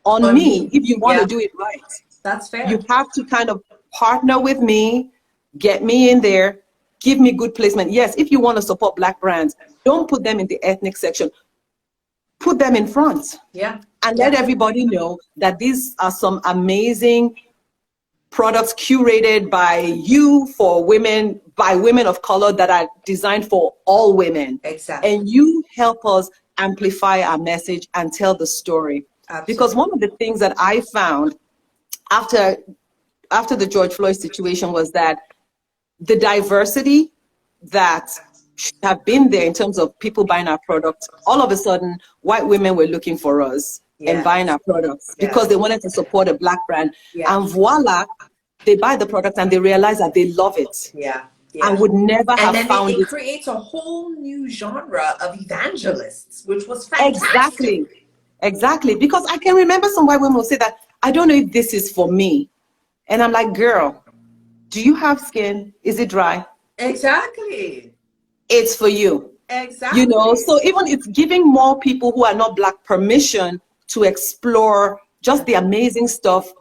S2: on me if you want to do it right.
S1: That's fair.
S2: You have to kind of partner with me, get me in there, give me good placement. Yes, if you want to support black brands, don't put them in the ethnic section. Put them in front.
S1: Yeah.
S2: And let everybody know that these are some amazing products curated by you for women, by women of color, that are designed for all women.
S1: Exactly.
S2: And you help us amplify our message and tell the story.
S1: Absolutely.
S2: Because one of the things that I found after the George Floyd situation was that the diversity that should have been there in terms of people buying our products, all of a sudden, white women were looking for us and buying our products because they wanted to support a black brand. And voila, they buy the product and they realize that they love it. And would never have found it.
S1: It creates a whole new genre of evangelists, which was fantastic.
S2: Exactly. Because I can remember some white women will say that, I don't know if this is for me. And I'm like, girl, do you have skin? Is it dry?
S1: Exactly.
S2: It's for you.
S1: Exactly.
S2: You know, so even it's giving more people who are not black permission to explore just the amazing stuff,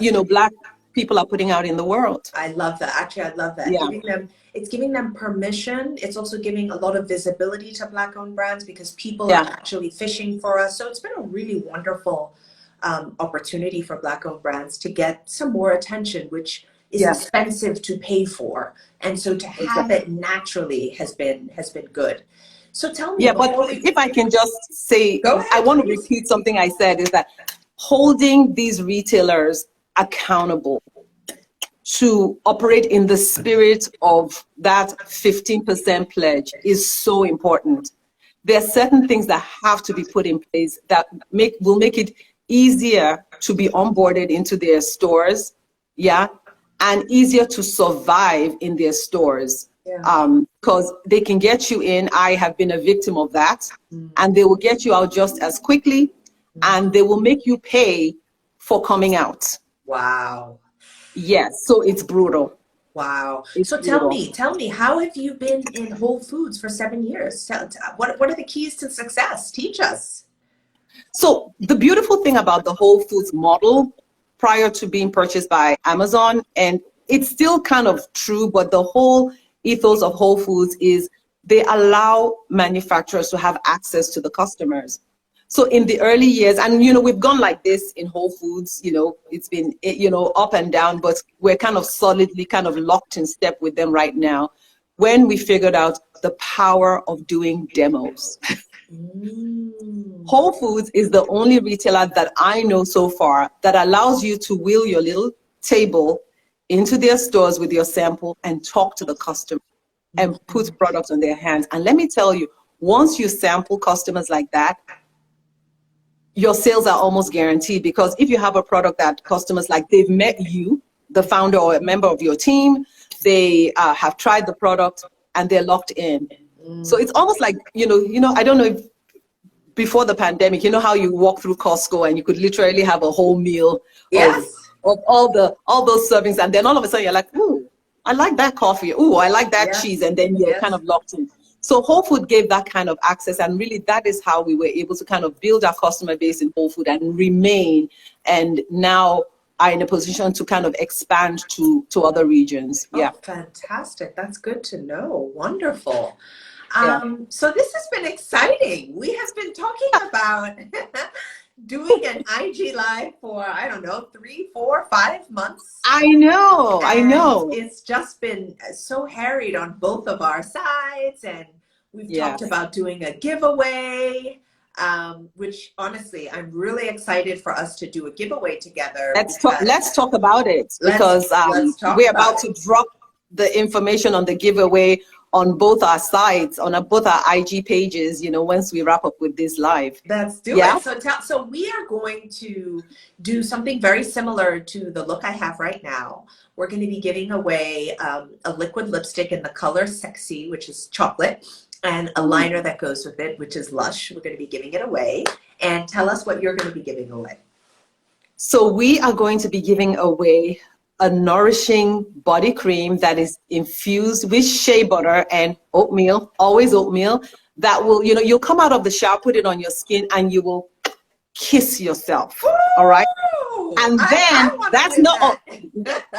S2: you know, black people are putting out in the world.
S1: I love that. Actually, I love that.
S2: Yeah.
S1: It's giving them permission. It's also giving a lot of visibility to black-owned brands because people are actually fishing for us. So it's been a really wonderful opportunity for black-owned brands to get some more attention, which is expensive to pay for. And so to have it naturally has been good. So tell me.
S2: Yeah, but if I can just say,
S1: go ahead,
S2: I want to
S1: please.
S2: repeat something I said, is that holding these retailers accountable to operate in the spirit of that 15% pledge is so important. There are certain things that have to be put in place that will make it easier to be onboarded into their stores, and easier to survive in their stores. Because they can get you in. I have been a victim of that. And they will get you out just as quickly, and they will make you pay for coming out.
S1: Wow.
S2: Yes, so it's brutal.
S1: Wow.
S2: It's
S1: so
S2: brutal.
S1: tell me, how have you been in Whole Foods for 7 years? What are the keys to success? Teach us.
S2: So the beautiful thing about the Whole Foods model prior to being purchased by Amazon, and it's still kind of true, but the whole ethos of Whole Foods is they allow manufacturers to have access to the customers. So in the early years, and you know, we've gone like this in Whole Foods, you know, it's been, you know, up and down, but we're kind of solidly kind of locked in step with them right now when we figured out the power of doing demos. Whole Foods is the only retailer that I know so far that allows you to wheel your little table into their stores with your sample and talk to the customer and put products on their hands. And let me tell you, once you sample customers like that, your sales are almost guaranteed, because if you have a product that customers like, they've met you, the founder or a member of your team, they have tried the product and they're locked in. So it's almost like, you know, I don't know if before the pandemic, you know how you walk through Costco and you could literally have a whole meal of all those servings, and then all of a sudden you're like, ooh, I like that coffee. Ooh, I like that cheese, and then you're kind of locked in. So Whole Food gave that kind of access, and really that is how we were able to kind of build our customer base in Whole Food and remain, and now are in a position to kind of expand to other regions. Yeah.
S1: Oh, fantastic. That's good to know. Wonderful.
S2: Yeah.
S1: So this has been exciting. We have been talking about doing an IG live for, I don't know, 3, 4, 5 months.
S2: I know.
S1: And it's just been so harried on both of our sides. And we've talked
S2: Yes.
S1: about doing a giveaway, which honestly, I'm really excited for us to do a giveaway together.
S2: Let's talk about it, because we're about to drop the information on the giveaway on both our sites, on both our IG pages, once we wrap up with this live.
S1: Let's do it. So we are going to do something very similar to the look I have right now. We're going to be giving away a liquid lipstick in the color Sexy, which is chocolate, and a liner that goes with it, which is Lush. We're going to be giving it away. And tell us what you're going to be giving away.
S2: So we are going to be giving away a nourishing body cream that is infused with shea butter and oatmeal, always oatmeal, that will, you'll come out of the shower, put it on your skin, and you will kiss yourself. All right. And then that's not,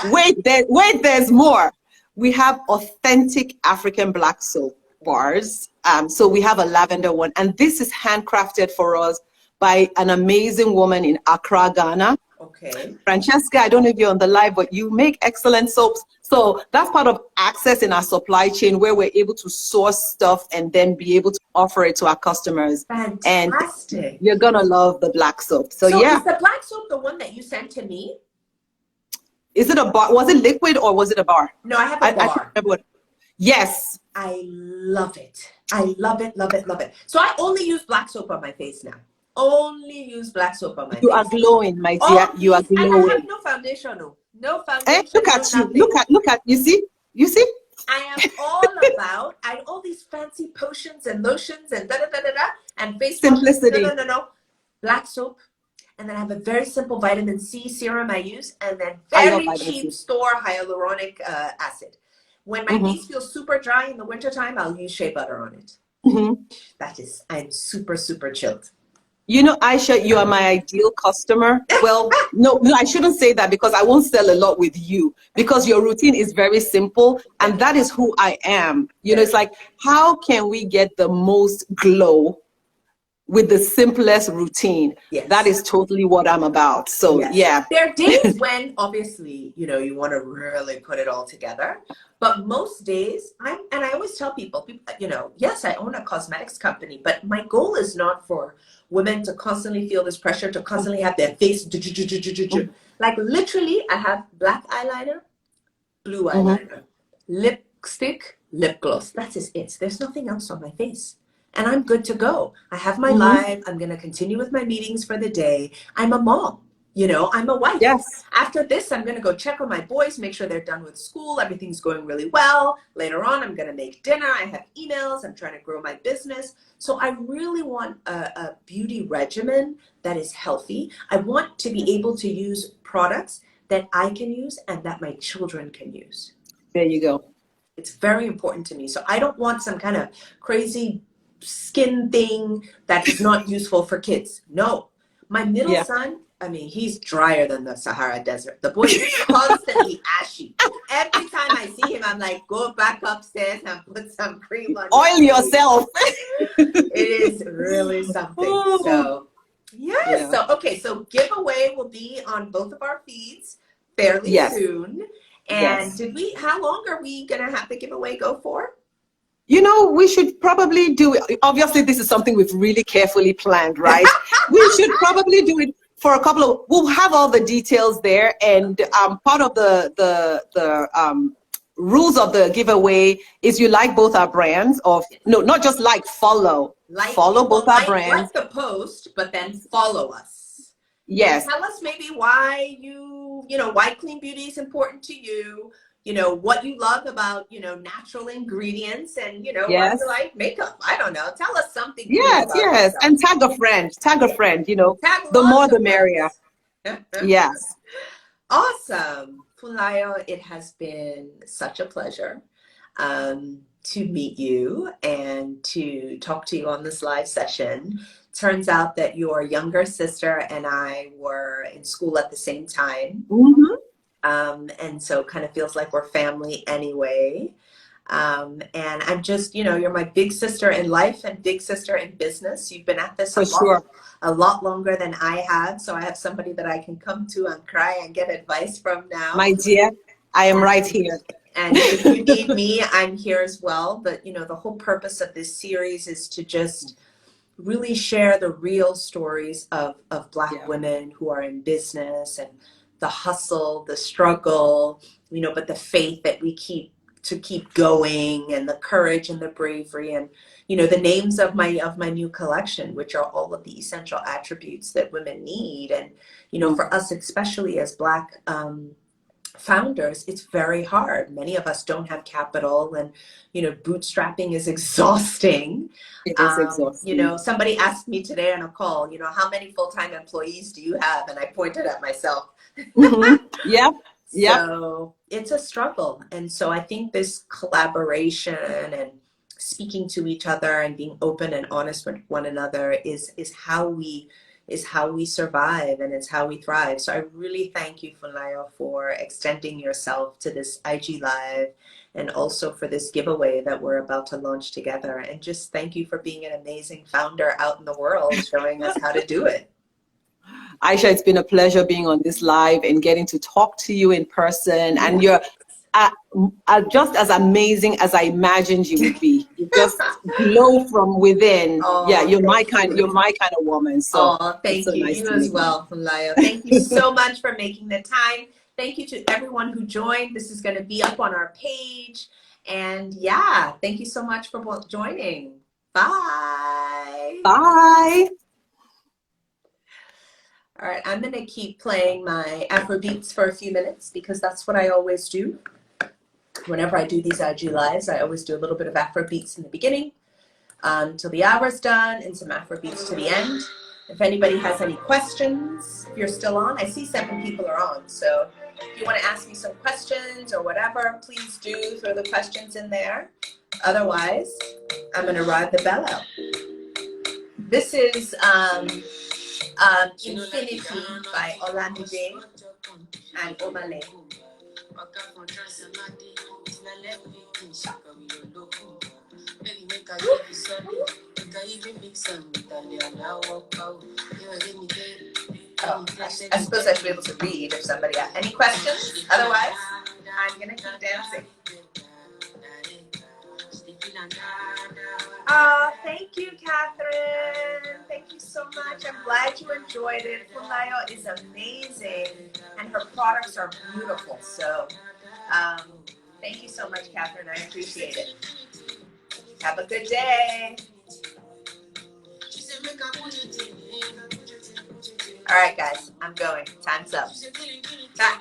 S2: wait, there's more. We have authentic African black soap bars. So we have a lavender one, and this is handcrafted for us by an amazing woman in Accra, Ghana.
S1: Okay.
S2: Francesca, I don't know if you're on the live, but you make excellent soaps. So that's part of access in our supply chain, where we're able to source stuff and then be able to offer it to our customers.
S1: Fantastic.
S2: And you're going to love the black soap. So yeah.
S1: Is the black soap the one that you sent to me?
S2: Is it a bar? Was it liquid or was it a bar?
S1: No, I have a bar.
S2: Yes.
S1: I love it. I love it, love it, love it. So I only use black soap on my face now. Only use black soap on my face.
S2: You are glowing, my dear. You are glowing.
S1: And I have no foundation. No foundation.
S2: Look at you. Look at. You see?
S1: I am all about all these fancy potions and lotions and and face
S2: simplicity.
S1: No. Black soap. And then I have a very simple vitamin C serum I use, and then very cheap store hyaluronic acid. When my face feels super dry in the wintertime, I'll use shea butter on it. I'm super, super chilled.
S2: Aisha, you are my ideal customer. Well, no, I shouldn't say that, because I won't sell a lot with you, because your routine is very simple, and that is who I am. It's like, how can we get the most glow with the simplest routine?
S1: Yes.
S2: That is totally what I'm about. So yes. Yeah.
S1: There are days when obviously, you want to really put it all together. But most days, I always tell people, yes, I own a cosmetics company, but my goal is not for women to constantly feel this pressure to constantly have their face. Like literally, I have black eyeliner, blue eyeliner, lipstick, lip gloss. That is it. There's nothing else on my face. And I'm good to go. I have my live. I'm going to continue with my meetings for the day. I'm a mom. I'm a wife.
S2: Yes.
S1: After this, I'm going to go check on my boys, make sure they're done with school. Everything's going really well. Later on, I'm going to make dinner. I have emails. I'm trying to grow my business. So I really want a beauty regimen that is healthy. I want to be able to use products that I can use and that my children can use.
S2: There you go.
S1: It's very important to me. So I don't want some kind of crazy skin thing that is not useful for kids. No. My middle son, he's drier than the Sahara Desert. The boy is constantly ashy. Every time I see him, I'm like, go back upstairs and put some cream on.
S2: Oil yourself.
S1: It is really something. So, yeah. So giveaway will be on both of our feeds fairly soon. And how long are we going to have the giveaway go for?
S2: We should probably do it. Obviously, this is something we've really carefully planned, right? We should probably do it for a couple of, we'll have all the details there, and part of the rules of the giveaway is you like both our brands, or no, not just follow both our brands.
S1: Like the post, but then follow us.
S2: Yes.
S1: And tell us maybe why why clean beauty is important to you. What you love about, natural ingredients, and, why you like makeup. I don't know. Tell us something.
S2: Yes. Yourself. And tag a friend, the more the merrier. Yes.
S1: Awesome. Funlayo, it has been such a pleasure. to meet you and to talk to you on this live session. Turns out that your younger sister and I were in school at the same time.
S2: Mm-hmm.
S1: And so kind of feels like we're family anyway. And I'm just, you're my big sister in life and big sister in business. You've been at this
S2: For sure.
S1: a lot longer than I have. So I have somebody that I can come to and cry and get advice from now.
S2: My dear, I am right here.
S1: And if you need me, I'm here as well. But, the whole purpose of this series is to just really share the real stories of Black women who are in business and the hustle, the struggle, but the faith that we keep going, and the courage and the bravery, and the names of my new collection, which are all of the essential attributes that women need. And for us, especially as Black founders, it's very hard. Many of us don't have capital, and bootstrapping is exhausting.
S2: It is exhausting.
S1: Somebody asked me today on a call, how many full-time employees do you have? And I pointed at myself.
S2: Mm-hmm. Yep.
S1: So it's a struggle. And so I think this collaboration and speaking to each other and being open and honest with one another is how we survive, and it's how we thrive. So I really thank you, Funlayo, for extending yourself to this IG Live, and also for this giveaway that we're about to launch together. And just thank you for being an amazing founder out in the world, showing us how to do it.
S2: Aisha, it's been a pleasure being on this live and getting to talk to you in person. And you're just as amazing as I imagined you would be. You just glow from within. Yeah, you're my kind of woman. So
S1: thank you. Nice you as well, Funlayo. Thank you so much for making the time. Thank you to everyone who joined. This is going to be up on our page. And yeah, thank you so much for joining. Bye.
S2: Bye.
S1: All right, I'm going to keep playing my Afro beats for a few minutes, because that's what I always do. Whenever I do these IG Lives, I always do a little bit of Afro beats in the beginning until the hour's done, and some Afro beats to the end. If anybody has any questions, if you're still on, I see 7 people are on. So if you want to ask me some questions or whatever, please do throw the questions in there. Otherwise, I'm going to ride the bell out. This is Infinity by Olamide and Omale. I suppose I should be able to read if somebody has any questions. Otherwise, I'm going to keep dancing. Thank you, Catherine. Thank you so much. I'm glad you enjoyed it. Funlayo is amazing, and her products are beautiful. So thank you so much, Catherine. I appreciate it. Have a good day. All right, guys, I'm going. Time's up. Bye.